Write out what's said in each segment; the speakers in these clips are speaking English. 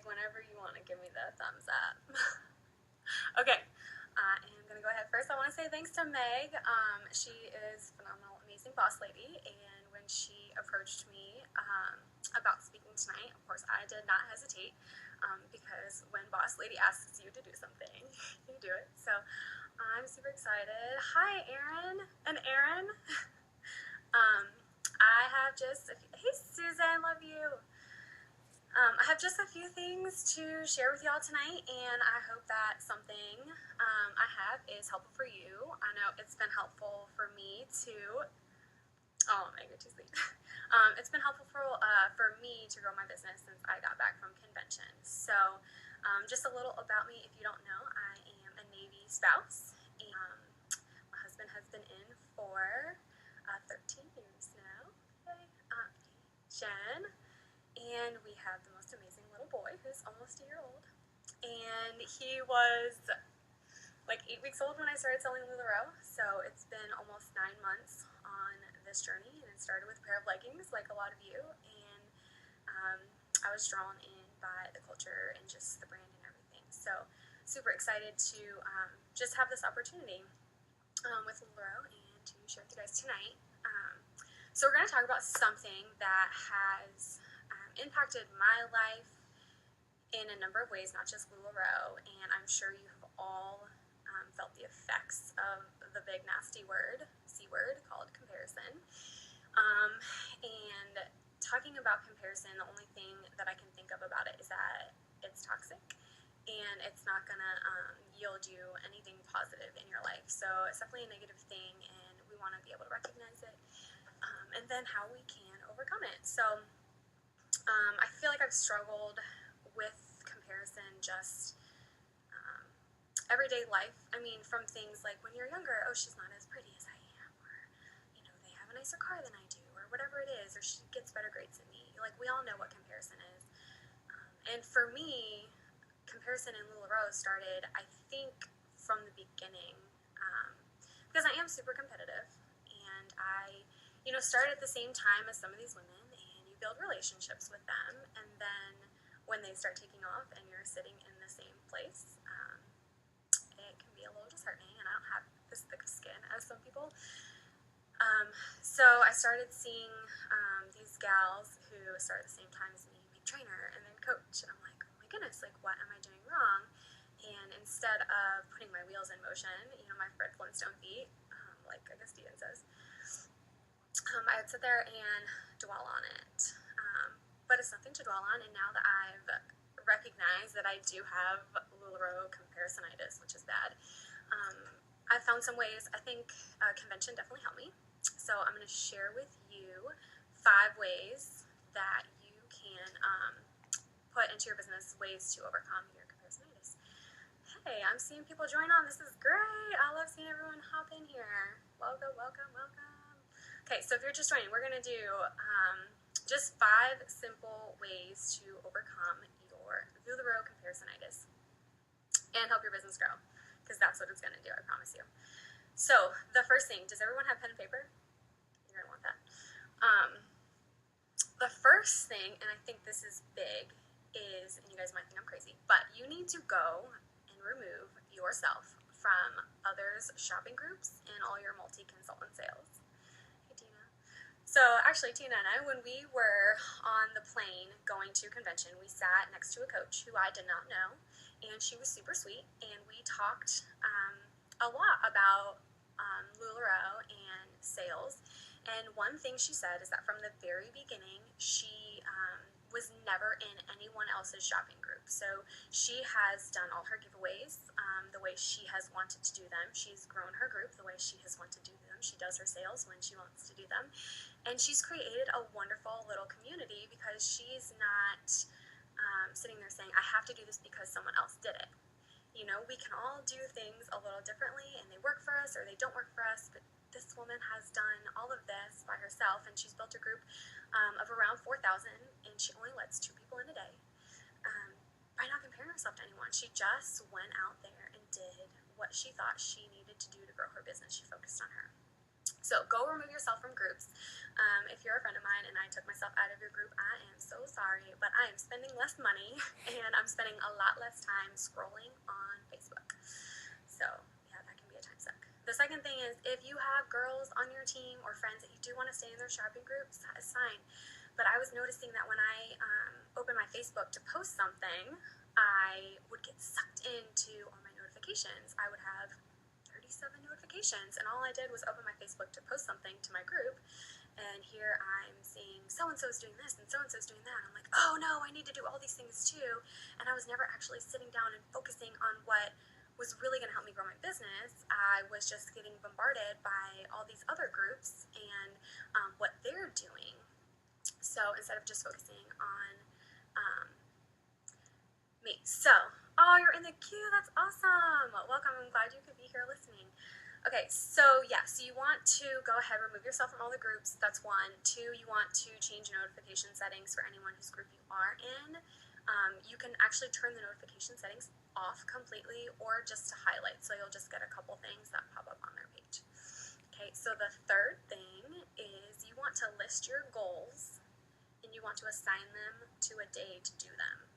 Meg whenever you want to give me the thumbs up. Okay, I am going to go ahead. First, I want to say thanks to Meg. She is a phenomenal, amazing boss lady, and when she approached me about speaking tonight, of course, I did not hesitate, because when boss lady asks you to do something, you do it. So I'm super excited. Hi, Erin and Aaron. I have just, hey Susan, love you. I have just a few things to share with y'all tonight, and I hope that something I have is helpful for you. I know it's been helpful for me to, oh, Meg, you're too sweet. It's been helpful for me to grow my business since I got back from convention. So just a little about me, if you don't know, I am a Navy spouse, and my husband has been in for 13 years now. Okay. Jen. And we have the most amazing little boy who's almost a year old. And he was like 8 weeks old when I started selling LuLaRoe. So it's been almost 9 months on this journey. And it started with a pair of leggings, like a lot of you. And I was drawn in by the culture and just the brand and everything. So super excited to just have this opportunity with LuLaRoe and to share with you guys tonight. So we're going to talk about something that has impacted my life in a number of ways, not just LuLaRoe, and I'm sure you have all felt the effects of the big nasty word, C word, called comparison. And talking about comparison, the only thing that I can think of about it is that it's toxic and it's not gonna yield you anything positive in your life. So it's definitely a negative thing, and we want to be able to recognize it, and then how we can overcome it. So I feel like I've struggled with comparison just everyday life. I mean, from things like when you're younger, oh, she's not as pretty as I am, or, you know, they have a nicer car than I do, or whatever it is, or she gets better grades than me. Like, we all know what comparison is. And for me, comparison in LuLaRoe started, I think, from the beginning, because I am super competitive, and I, you know, started at the same time as some of these women, build relationships with them, and then when they start taking off and you're sitting in the same place, it can be a little disheartening, and I don't have this thick skin as some people. So I started seeing these gals who start at the same time as me, be trainer and then coach, and I'm like, oh my goodness, like, what am I doing wrong? And instead of putting my wheels in motion, you know, my Fred Flintstone feet, like I guess Dean says, I would sit there and dwell on it. But it's nothing to dwell on, and now that I've recognized that I do have LuLaRoe Comparisonitis, which is bad, I've found some ways. I think convention definitely helped me. So I'm going to share with you 5 ways that you can put into your business, ways to overcome your comparisonitis. Hey, I'm seeing people join on. This is great. I love seeing everyone hop in here. Welcome, welcome, welcome. Okay, so if you're just joining, we're going to do just 5 simple ways to overcome your LuLaRoe comparisonitis and help your business grow, because that's what it's going to do, I promise you. So the first thing, does everyone have pen and paper? You're going to want that. The first thing, and I think this is big, is, and you guys might think I'm crazy, but you need to go and remove yourself from others' shopping groups and all your multi-consultant sales. So actually, Tina and I, when we were on the plane going to convention, we sat next to a coach who I did not know, and she was super sweet, and we talked a lot about LuLaRoe and sales. And one thing she said is that from the very beginning, she was never in anyone else's shopping group. So she has done all her giveaways the way she has wanted to do them. She's grown her group the way she has wanted to do them. She does her sales when she wants to do them. And she's created a wonderful little community because she's not sitting there saying, I have to do this because someone else did it. You know, we can all do things a little differently, and they work for us or they don't work for us, but this woman has done all of this by herself, and she's built a group of around 4,000, and she only lets 2 people in a day by not comparing herself to anyone. She just went out there and did what she thought she needed to do to grow her business. She focused on her. So go remove yourself from groups. If you're a friend of mine and I took myself out of your group, I am so sorry, but I am spending less money and I'm spending a lot less time scrolling on Facebook. So yeah, that can be a time suck. The second thing is, if you have girls on your team or friends that you do want to stay in their shopping groups, that is fine. But I was noticing that when I opened my Facebook to post something, I would get sucked into all my notifications. I would have 37 notifications, and all I did was open my Facebook to post something to my group, and here I'm seeing so-and-so's doing this and so-and-so's doing that. I'm like, oh no, I need to do all these things too, and I was never actually sitting down and focusing on what was really going to help me grow my business. I was just getting bombarded by all these other groups and what they're doing. So instead of just focusing on me. So, oh, you're in the queue. That's awesome. Welcome. I'm glad you could be here listening. Okay, so yeah, so you want to go ahead, remove yourself from all the groups. That's one. Two, you want to change notification settings for anyone whose group you are in. You can actually turn the notification settings off completely or just to highlight. So you'll just get a couple things that pop up on their page. Okay, so the third thing is you want to list your goals and you want to assign them to a day to do them.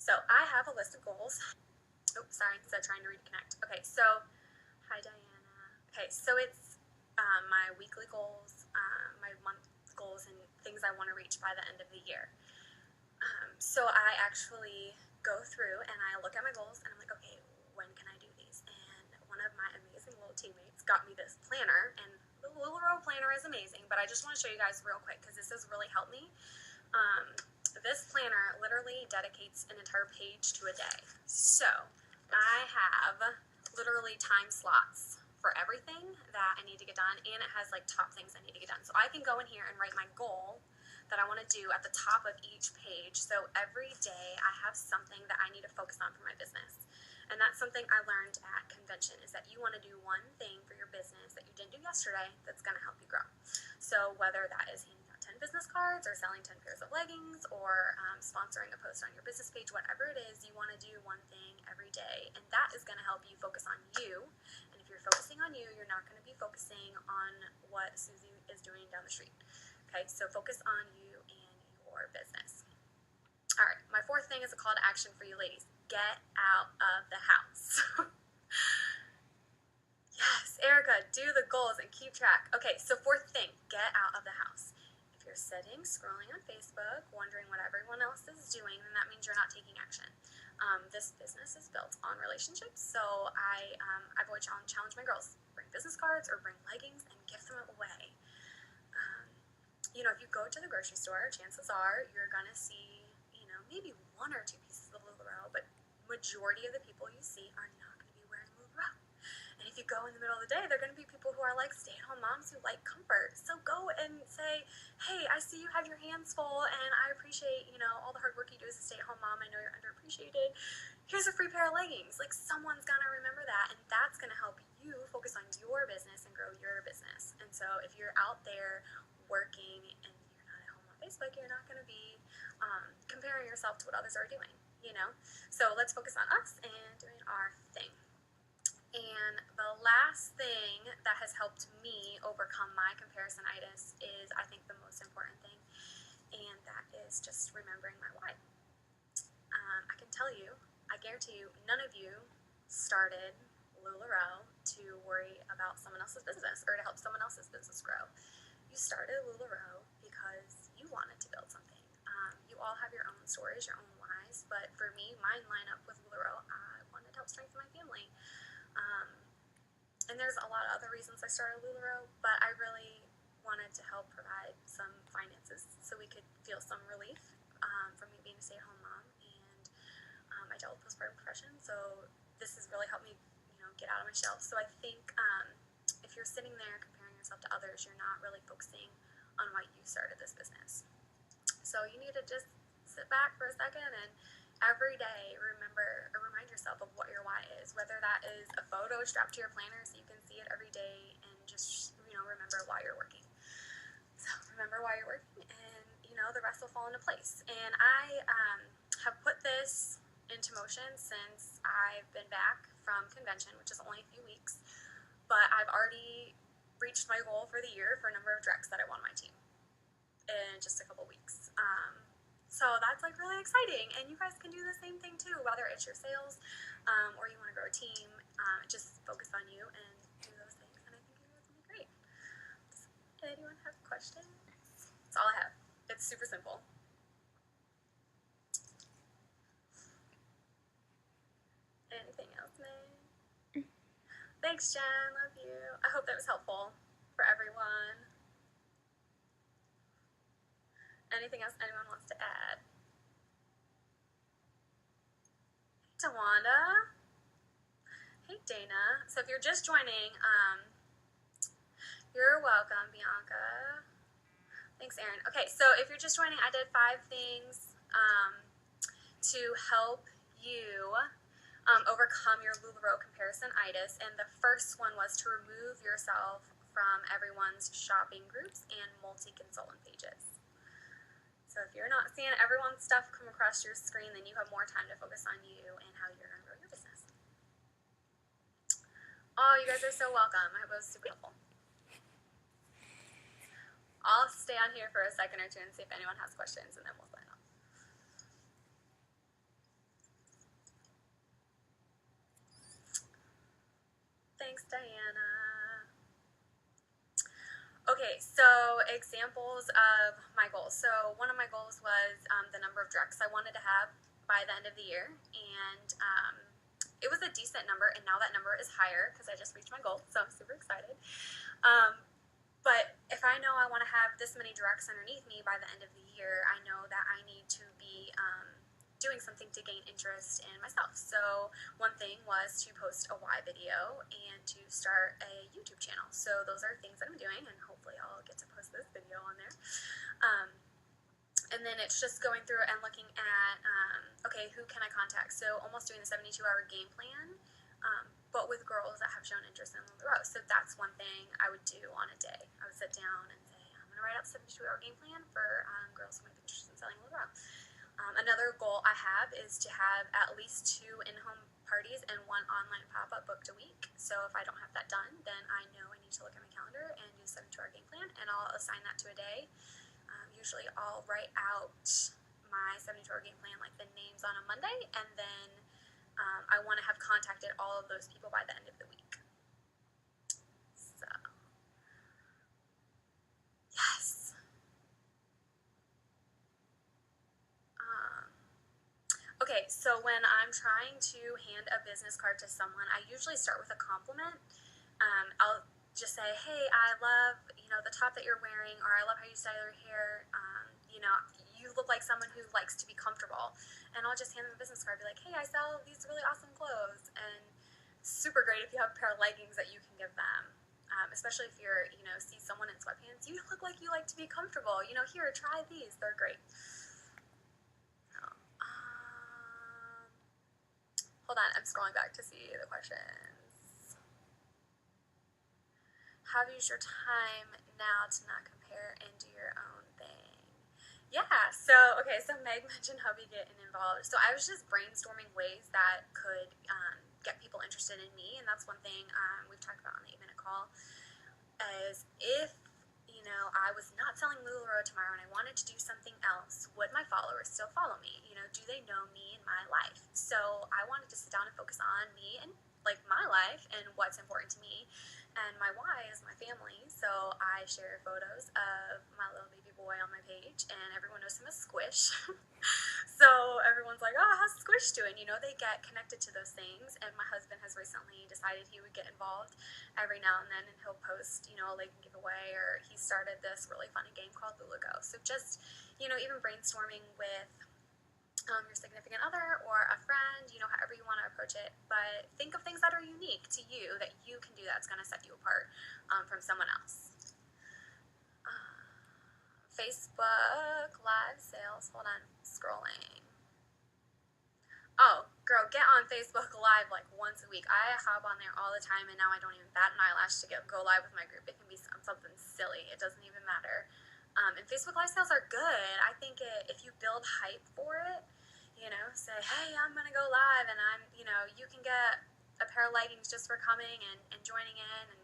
So I have a list of goals. Oh, sorry, so trying to reconnect. Okay, so, hi Diana. Okay, so it's my weekly goals, my month goals, and things I want to reach by the end of the year. So I actually go through and I look at my goals and I'm like, okay, when can I do these? And one of my amazing little teammates got me this planner, and the LuLaRoe planner is amazing, but I just want to show you guys real quick because this has really helped me. This planner literally dedicates an entire page to a day. So I have literally time slots for everything that I need to get done, and it has like top things I need to get done. So I can go in here and write my goal that I want to do at the top of each page. So every day I have something that I need to focus on for my business. And that's something I learned at convention, is that you want to do one thing for your business that you didn't do yesterday that's going to help you grow. So whether that is handing out 10 business cards or selling 10 pairs of leggings or sponsoring a post on your business page, whatever it is, you want to do one thing every day. And that is going to help you focus on you. And if you're focusing on you, you're not going to be focusing on what Susie is doing down the street. Okay, so focus on you and your business. All right, my fourth thing is a call to action for you ladies. Get out of the house. Yes, Erica, do the goals and keep track. Okay, so fourth thing, get out of the house. If you're sitting, scrolling on Facebook, wondering what everyone else is doing, then that means you're not taking action. This business is built on relationships, so I've always challenged my girls, bring business cards or bring leggings and give them away. If you go to the grocery store, chances are you're going to see, maybe one or two pieces of LuLaRoe, but majority of the people you see are not going to be wearing LuLaRoe. And if you go in the middle of the day, they're going to be people who are like stay-at-home moms who like comfort. So go and say, hey, I see you have your hands full, and I appreciate, all the hard work you do as a stay-at-home mom. I know you're underappreciated. Here's a free pair of leggings. Like, someone's going to remember that, and that's going to help you focus on your business and grow your business. And so if you're out there working and you're not at home on Facebook, you're not going to be comparing yourself to what others are doing, So let's focus on us and doing our thing. And the last thing that has helped me overcome my comparisonitis is, I think, the most important thing, and that is just remembering my why. I can tell you, I guarantee you, none of you started LuLaRoe to worry about someone else's business or to help someone else's business grow. You started LuLaRoe because you wanted to build something. You all have your own stories, your own whys, but for me, mine line up with LuLaRoe. I wanted to help strengthen my family. And there's a lot of other reasons I started LuLaRoe, but I really wanted to help provide some finances so we could feel some relief from me being a stay-at-home mom. And I dealt with postpartum depression, so this has really helped me, get out of my shell. So I think if you're sitting there comparing yourself to others, you're not really focusing on why you started this business. So you need to just sit back for a second and every day remind yourself of what your why is, whether that is a photo strapped to your planner so you can see it every day and just, remember why you're working. So remember why you're working and, the rest will fall into place. And I have put this into motion since I've been back from convention, which is only a few weeks, but I've already reached my goal for the year for a number of directs that I want on my team in just a couple weeks. So that's like really exciting, and you guys can do the same thing too, whether it's your sales or you want to grow a team. Just focus on you and do those things, and I think you guys will be great. Does anyone have questions? That's all I have. It's super simple. Anything else, May? Thanks, Jen. Love you. I hope that was helpful for everyone. Anything else anyone wants to add? Hey, Tawanda. Hey, Dana. So if you're just joining, you're welcome, Bianca. Thanks, Erin. Okay, so if you're just joining, I did 5 things to help you overcome your LuLaRoe Comparisonitis, and the first one was to remove yourself from everyone's shopping groups and multi-consultant pages. So if you're not seeing everyone's stuff come across your screen, then you have more time to focus on you and how you're going to grow your business. Oh, you guys are so welcome. I hope it was super helpful. I'll stay on here for a second or two and see if anyone has questions, and then we'll sign off. Thanks, Diana. Okay, so examples of my goals. So one of my goals was the number of directs I wanted to have by the end of the year, and it was a decent number, and now that number is higher because I just reached my goal, so I'm super excited. But if I know I want to have this many directs underneath me by the end of the year, I know that I need to be doing something to gain interest in myself. So one thing was to post a why video and to start a YouTube channel. So those are things that I'm doing, and hopefully I'll get to post this video on there. And then it's just going through and looking at, okay, who can I contact? So almost doing a 72-hour game plan, but with girls that have shown interest in LuLaRoe. So that's one thing I would do on a day. I would sit down and say, I'm going to write out a 72-hour game plan for girls who might be interested in selling LuLaRoe. Another goal I have is to have at least 2 in-home parties and 1 online pop-up booked a week. So if I don't have that done, then I know I need to look at my calendar and do a 72-hour game plan, and I'll assign that to a day. Usually I'll write out my 72-hour game plan, like the names on a Monday, and then I want to have contacted all of those people by the end of the week. So, yes. Okay, so when I'm trying to hand a business card to someone, I usually start with a compliment. I'll just say, hey, I love, the top that you're wearing, or I love how you style your hair. You look like someone who likes to be comfortable. And I'll just hand them a business card, be like, hey, I sell these really awesome clothes. And super great if you have a pair of leggings that you can give them. Especially if you're, see someone in sweatpants, you look like you like to be comfortable. Here, try these. They're great. Hold on, I'm scrolling back to see the questions. Have used your time now to not compare and do your own thing. Yeah, so Meg mentioned hubby getting involved. So I was just brainstorming ways that could get people interested in me, and that's one thing we've talked about on the 8-minute call, is if I was not selling LuLaRoe tomorrow and I wanted to do something else, would my followers still follow me? Do they know me and my life? So I wanted to sit down and focus on me and like my life and what's important to me. And my why is my family. So I share photos of my little baby boy on my page, and everyone knows him as Squish. So everyone's like, oh, how's Squish doing? They get connected to those things. And my husband has recently decided he would get involved every now and then, and he'll post, a Legging giveaway, or he started this really funny game called LuLaGo. So just, even brainstorming with your significant other or a friend, however you want to approach it, but think of things that are unique to you that you can do that's going to set you apart from someone else. Facebook live sales, hold on, scrolling. Oh, girl, get on Facebook live like once a week. I hop on there all the time, and now I don't even bat an eyelash to go live with my group. It can be something silly. It doesn't even matter. And Facebook live sales are good. I think if you build hype for it, say, hey, I'm going to go live, and you can get a pair of leggings just for coming and joining in, and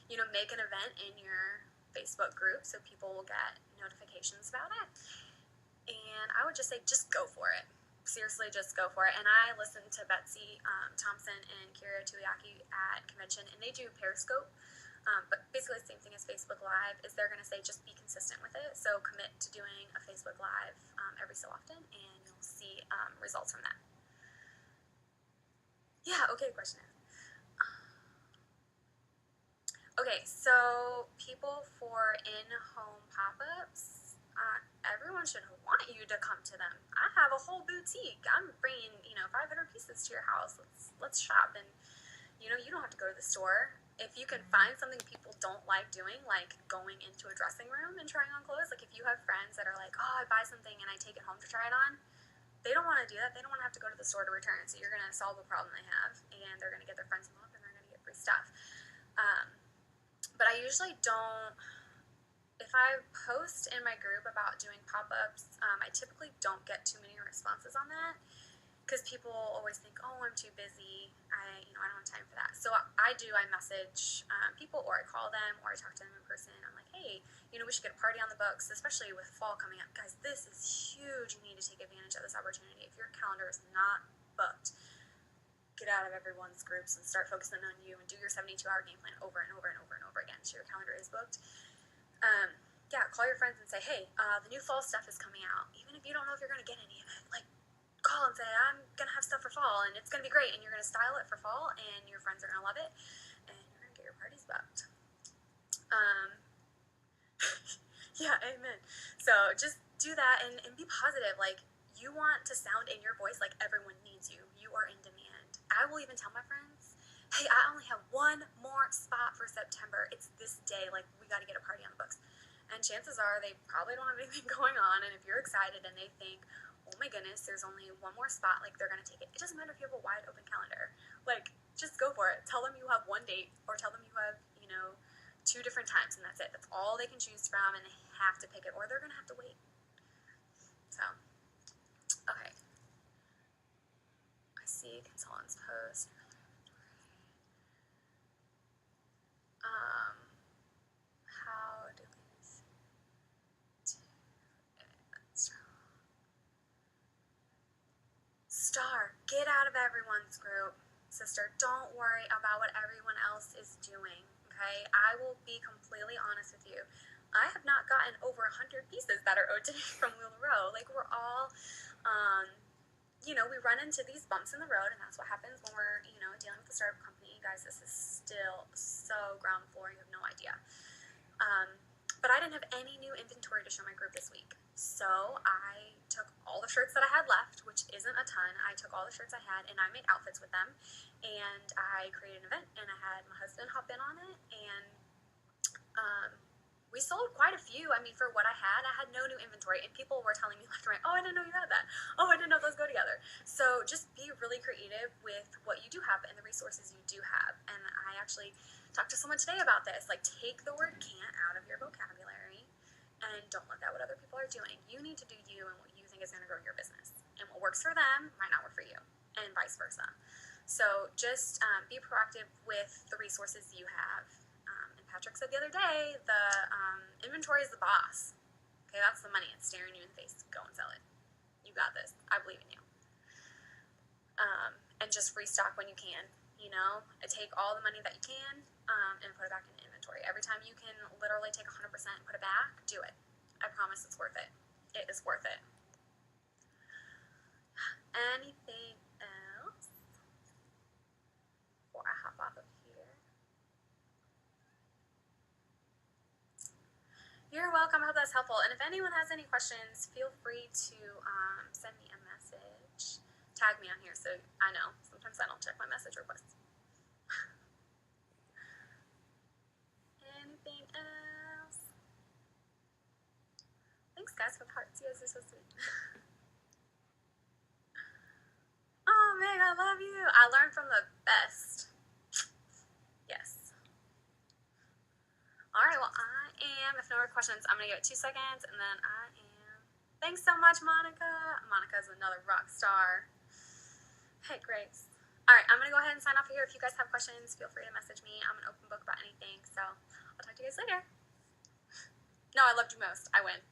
make an event in your Facebook group so people will get notifications about it. And I would just say, just go for it. Seriously, just go for it. And I listened to Betsy Thompson and Kira Tuiaki at convention, and they do Periscope. But basically the same thing as Facebook Live is they're going to say just be consistent with it. So commit to doing a Facebook Live every so often, and you'll see results from that. Yeah, okay, question. Okay, so people for in-home pop-ups, everyone should want you to come to them. I have a whole boutique. I'm bringing, 500 pieces to your house. Let's shop, and you don't have to go to the store. If you can find something people don't like doing, like going into a dressing room and trying on clothes, like if you have friends that are like, oh, I buy something and I take it home to try it on, they don't want to do that. They don't want to have to go to the store to return. So you're going to solve a problem they have, and they're going to get their friends involved, and they're going to get free stuff. But I usually don't, if I post in my group about doing pop-ups, I typically don't get too many responses on that, because people always think, oh, I'm too busy, I don't have time for that. So I message people, or I call them, or I talk to them in person. I'm like, hey, we should get a party on the books, especially with fall coming up. Guys, this is huge. You need to take advantage of this opportunity. If your calendar is not booked, get out of everyone's groups and start focusing on you, and do your 72-hour game plan over and over and over and over again so your calendar is booked. Call your friends and say, hey, the new fall stuff is coming out. Even if you don't know if you're going to get any of it, like, call and say, I'm going to have stuff for fall, and it's going to be great, and you're going to style it for fall, and your friends are going to love it, and you're going to get your parties booked. Yeah, amen. So just do that and be positive. Like, you want to sound in your voice like everyone needs you. You are in demand. I will even tell my friends, hey, I only have one more spot for September. It's this day. Like, we got to get a party on the books. And chances are they probably don't have anything going on. And if you're excited and they think, oh my goodness, there's only one more spot, like, they're going to take it. It doesn't matter if you have a wide open calendar. Like, just go for it. Tell them you have one date, or tell them you have, 2 different times, and that's it. That's all they can choose from, and they have to pick it, or they're going to have to wait. So, okay. I see consultants post. How do these do it? Star, get out of everyone's group. Sister, don't worry about what everyone else is doing, okay? I will be completely honest with you. I have not gotten over 100 pieces that are owed to me from LuLaRoe. Like, we're all, we run into these bumps in the road, and that's what happens when we're, dealing with a startup company. Guys, this is still so ground floor, you have no idea. But I didn't have any new inventory to show my group this week. So I took all the shirts that I had left, which isn't a ton. I took all the shirts I had, and I made outfits with them. And I created an event, and I had my husband hop in on it, and we sold quite a few. I mean, for what I had no new inventory, and people were telling me left and right, oh, I didn't know you had that. Oh, I didn't know those go together. So just be really creative with what you do have and the resources you do have. And I actually talked to someone today about this. Like, take the word can't out of your vocabulary, and don't look at what other people are doing. You need to do you and what you think is going to grow your business. And what works for them might not work for you, and vice versa. So just be proactive with the resources you have. Patrick said the other day, the inventory is the boss. Okay, that's the money. It's staring you in the face. Go and sell it. You got this. I believe in you. And just restock when you can. Take all the money that you can and put it back in inventory. Every time you can literally take 100% and put it back, do it. I promise it's worth it. It is worth it. Anything else before I hop off of here? You're welcome. I hope that's helpful. And if anyone has any questions, feel free to send me a message. Tag me on here so I know. Sometimes I don't check my message requests. Anything else? Thanks, guys, for the hearts. You guys are so sweet. Oh, Meg, I love you. I learned from the best. Yes. All right, well, if no more questions, I'm going to give it 2 seconds, and then I am. Thanks so much, Monica. Monica's another rock star. Hey, Grace. Alright, I'm going to go ahead and sign off here. If you guys have questions, feel free to message me. I'm an open book about anything. So I'll talk to you guys later. No, I loved you most. I win.